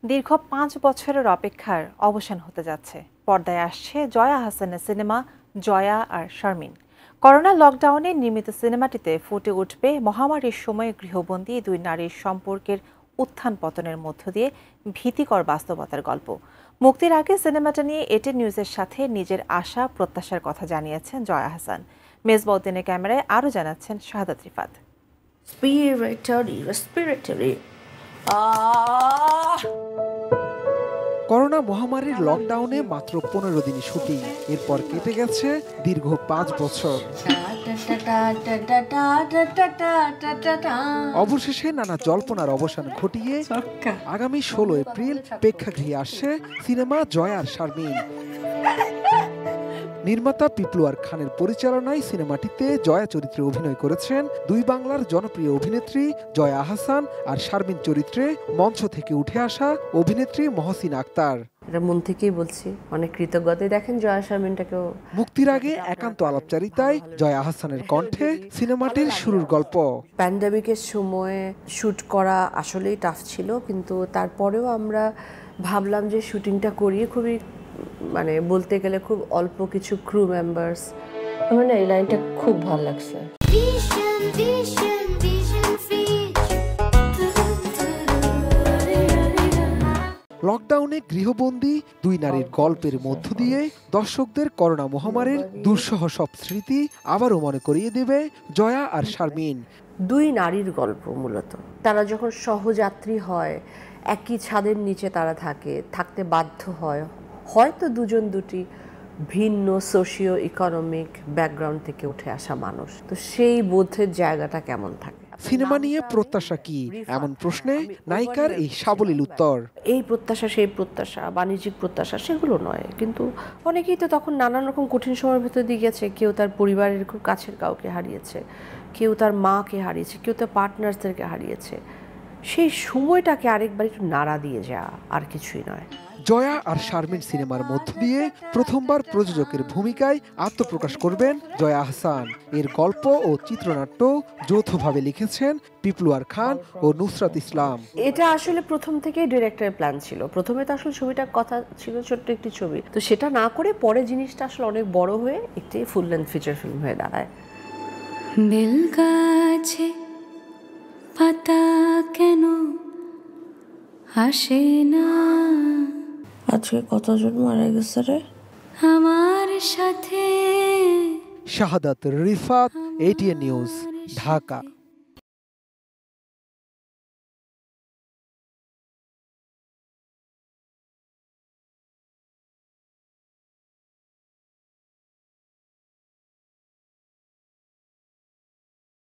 দীর্ঘ ৫ বছরের অপেক্ষার অবসান হতে যাচ্ছে। পর্দায় আসছে জয়া আহসানের সিনেমা জয়া আর শারমিন। করোনা লকডাউনে নির্মিত সিনেমাটিতে ফুটে উঠবে মহামারীর সময়ে গৃহবন্দী দুই নারীর সম্পর্কের উত্থান পতনের মধ্য দিয়ে ভীতিকর বাস্তবতার গল্প। মুক্তির আগে সিনেমাটা নিয়ে এটি নিউজের সাথে নিজের আশা প্রত্যাশার কথা জানিয়েছেন জয়া আহসান। মেজবাউদ্দিনের ক্যামেরায় আরও জানাচ্ছেন শাহাদাত রিফাত। করোনা মহামারীর লকডাউনে মাত্র ১৫ দিনই শুটিং, এরপর কেটে গেছে দীর্ঘ ৫ বছর। অবশেষে নানা জল্পনার অবসান ঘটিয়ে আগামী ১৬ এপ্রিল প্রেক্ষাগৃহে আসছে সিনেমা জয়া আর শারমিন। নির্মাতা পিপলুয়ার খানের পরিচালনায় সিনেমাটিতে জয়া চরিত্রে অভিনয় করেছেন দুই বাংলার জনপ্রিয় অভিনেত্রী জয়া আহসান আর শারমিন চরিত্রে মঞ্চ থেকে উঠে আসা অভিনেত্রী মহসিন আক্তার। এটা মন থেকেই বলছি, অনেক কৃতজ্ঞতা। দেখেন জয়া শারমিনটাকেও। মুক্তির আগে একান্ত আলাপচারিতায় জয়া আহসানের কণ্ঠে সিনেমাটির শুরুর গল্প। প্যান্ডেমিকের সময় শুট করা আসলেই টাফ ছিল, কিন্তু তারপরেও আমরা ভাবলাম যে শুটিংটা করিয়ে খুবই বলতে গেলে খুব অল্প কিছু ক্রু মেম্বার্স। আমার এই লাইনটা খুব ভালো লাগছে। লকডাউনে গৃহবন্দী দুই নারীর গল্পের মধ্য দিয়ে দর্শকদের করোনা মহামারীর দুঃসহ সব স্মৃতি আবারও মনে করিয়ে দেবে জয়া আর শারমিন। দুই নারীর গল্প মূলত। তারা যখন সহযাত্রী হয়, একই ছাদের নিচে তারা থাকতে বাধ্য হয়, হয়তো দুজন দুটি ভিন্ন সোশিও ইকোনমিক ব্যাকগ্রাউন্ড থেকে উঠে আসা মানুষ, তো সেই বোধের জায়গাটা কেমন থাকে। সিনেমা নিয়ে প্রত্যাশা কি, এমন প্রশ্নে নায়িকার এই সাবলীল উত্তর। এই প্রত্যাশা সেই প্রত্যাশা, বাণিজ্যিক প্রত্যাশা সেগুলো নয়, কিন্তু অনেকেই তো তখন নানান রকম কঠিন সময়ের ভেতর দিয়ে গেছে। কেউ তার পরিবারের খুব কাছের কাউকে হারিয়েছে, কেউ তার মাকে হারিয়েছে, কেউ তার পার্টনারদেরকে হারিয়েছে। সেই সময়টাকে আরেকবার একটু নাড়া দিয়ে যাওয়া, আর কিছুই নয়। জয়া আর শারমিন সিনেমার মধ্য দিয়ে প্রথমবার প্রযোজকের ভূমিকায় আত্মপ্রকাশ করবেন জয়া আহসান। এর গল্প ও চিত্রনাট্য যৌথভাবে লিখেছেন পিপলুয়ার খান ও নুসরাত ইসলাম। এটা আসলে প্রথম থেকেই ডিরেক্টরের প্ল্যান ছিল। প্রথমে তো আসলে ছবিটার কথা ছিল ছোট্ট একটি ছবি, তো সেটা না করে পরে জিনিসটা আসলে অনেক বড় হয়ে একটি ফুল লেন্থ ফিচার ফিল্ম হয়ে দাঁড়ায়। বেলগাছে পাতা কেন আসে না, আজকে কতজন মারা গেছে রে আমার সাথে। শাহাদাত রিফাত, ATN নিউজ, ঢাকা।